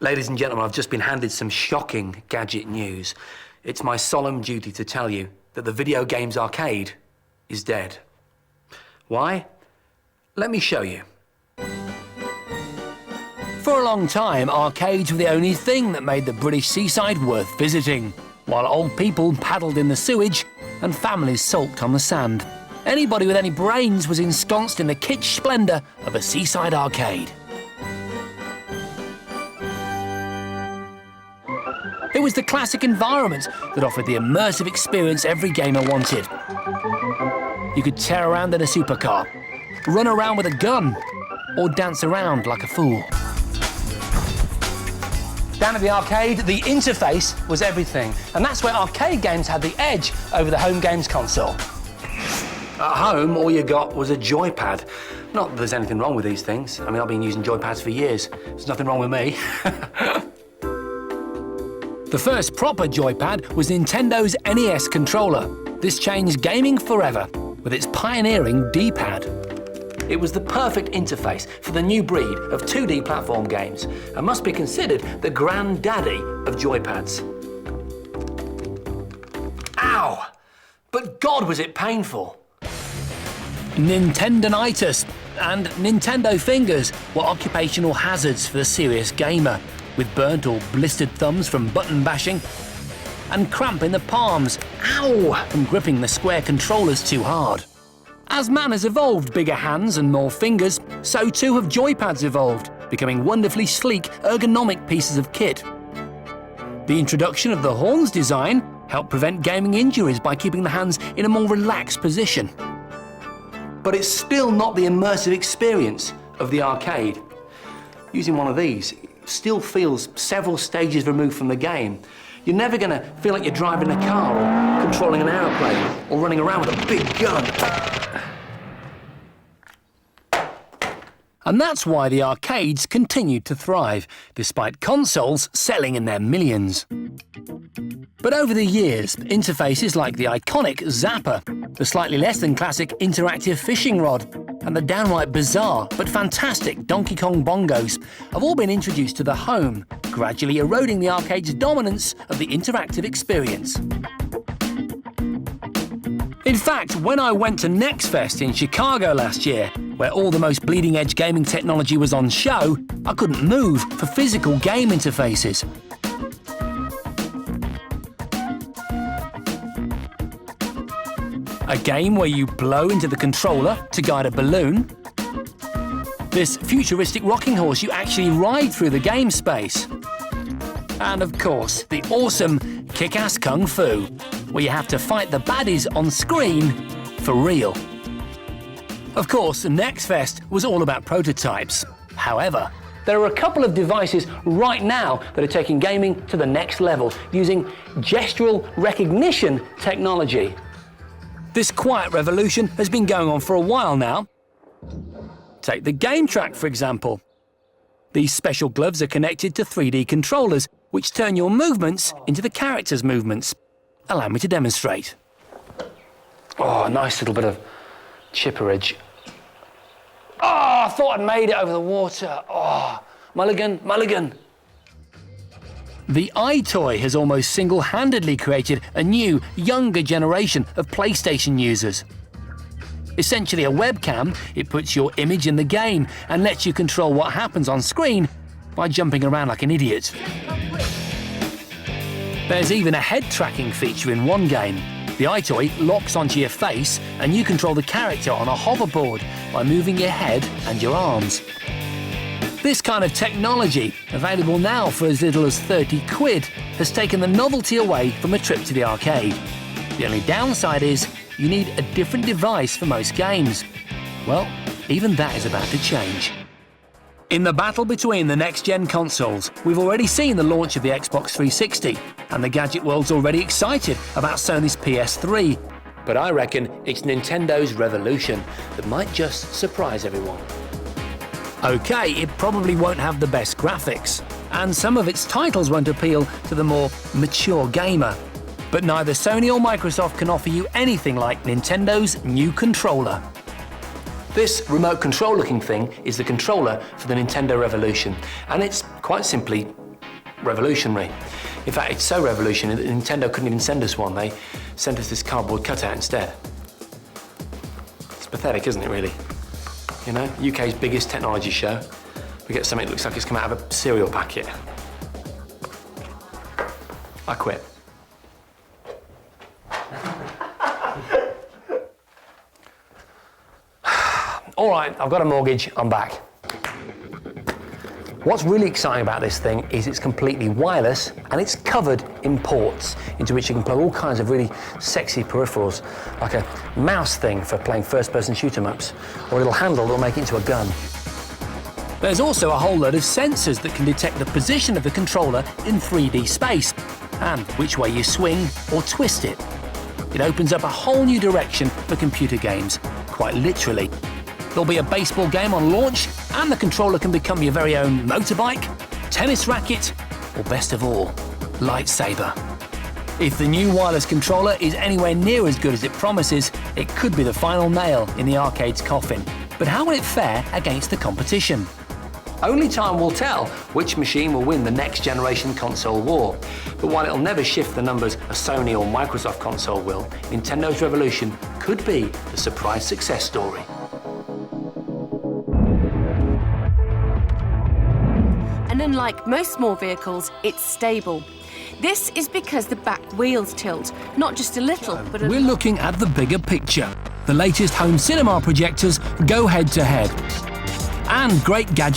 Ladies and gentlemen, I've just been handed some shocking Gadget news. It's my solemn duty to tell you that the video games arcade is dead. Why? Let me show you. For a long time, arcades were the only thing that made the British seaside worth visiting, while old people paddled in the sewage and families sulked on the sand. Anybody with any brains was ensconced in the kitsch splendour of a seaside arcade. It was the classic environment that offered the immersive experience every gamer wanted. You could tear around in a supercar, run around with a gun, or dance around like a fool. Down at the arcade, the interface was everything, and that's where arcade games had the edge over the home games console. At home, all you got was a joypad. Not that there's anything wrong with these things. I mean, I've been using joypads for years. There's nothing wrong with me. The first proper joypad was Nintendo's NES controller. This changed gaming forever with its pioneering D-pad. It was the perfect interface for the new breed of 2D platform games and must be considered the granddaddy of joypads. Ow! But God, was it painful. Nintendonitis and Nintendo fingers were occupational hazards for the serious gamer, with burnt or blistered thumbs from button bashing, and cramp in the palms, ow, from gripping the square controllers too hard. As man has evolved bigger hands and more fingers, so too have joypads evolved, becoming wonderfully sleek, ergonomic pieces of kit. The introduction of the horns design helped prevent gaming injuries by keeping the hands in a more relaxed position. But it's still not the immersive experience of the arcade. Using one of these still feels several stages removed from the game. You're never going to feel like you're driving a car or controlling an aeroplane or running around with a big gun. And that's why the arcades continued to thrive, despite consoles selling in their millions. But over the years, interfaces like the iconic Zapper, the slightly less than classic interactive fishing rod, and the downright bizarre but fantastic Donkey Kong bongos have all been introduced to the home, gradually eroding the arcade's dominance of the interactive experience. In fact, when I went to Next Fest in Chicago last year, where all the most bleeding-edge gaming technology was on show, I couldn't move for physical game interfaces. A game where you blow into the controller to guide a balloon. This futuristic rocking horse you actually ride through the game space. And of course, the awesome kick-ass kung fu, where you have to fight the baddies on screen for real. Of course, Next Fest was all about prototypes. However, there are a couple of devices right now that are taking gaming to the next level, using gestural recognition technology. This quiet revolution has been going on for a while now. Take the Game Track, for example. These special gloves are connected to 3D controllers, which turn your movements into the character's movements. Allow me to demonstrate. Oh, a nice little bit of chipperage. Oh, I thought I'd made it over the water. Oh, mulligan, mulligan. The iToy has almost single-handedly created a new, younger generation of PlayStation users. Essentially a webcam, it puts your image in the game and lets you control what happens on screen by jumping around like an idiot. There's even a head-tracking feature in one game. The iToy locks onto your face and you control the character on a hoverboard by moving your head and your arms. This kind of technology, available now for as little as 30 quid, has taken the novelty away from a trip to the arcade. The only downside is you need a different device for most games. Well, even that is about to change. In the battle between the next-gen consoles, we've already seen the launch of the Xbox 360, and the gadget world's already excited about Sony's PS3. But I reckon it's Nintendo's revolution that might just surprise everyone. OK, it probably won't have the best graphics, and some of its titles won't appeal to the more mature gamer. But neither Sony or Microsoft can offer you anything like Nintendo's new controller. This remote control looking thing is the controller for the Nintendo Revolution, and it's quite simply revolutionary. In fact, it's so revolutionary that Nintendo couldn't even send us one. They sent us this cardboard cutout instead. It's pathetic, isn't it, really? You know, UK's biggest technology show. We get something that looks like it's come out of a cereal packet. I quit. All right, I've got a mortgage, I'm back. What's really exciting about this thing is it's completely wireless and it's covered in ports into which you can plug all kinds of really sexy peripherals, like a mouse thing for playing first-person shoot-'em-ups, or a little handle that'll make it into a gun. There's also a whole load of sensors that can detect the position of the controller in 3D space and which way you swing or twist it. It opens up a whole new direction for computer games, quite literally. There'll be a baseball game on launch, and the controller can become your very own motorbike, tennis racket, or best of all, lightsaber. If the new wireless controller is anywhere near as good as it promises, it could be the final nail in the arcade's coffin. But how will it fare against the competition? Only time will tell which machine will win the next generation console war. But while it'll never shift the numbers a Sony or Microsoft console will, Nintendo's Revolution could be the surprise success story. And unlike most small vehicles, it's stable. This is because the back wheels tilt, not just a little, but a lot. We're looking at the bigger picture. The latest home cinema projectors go head-to-head. And great Gadget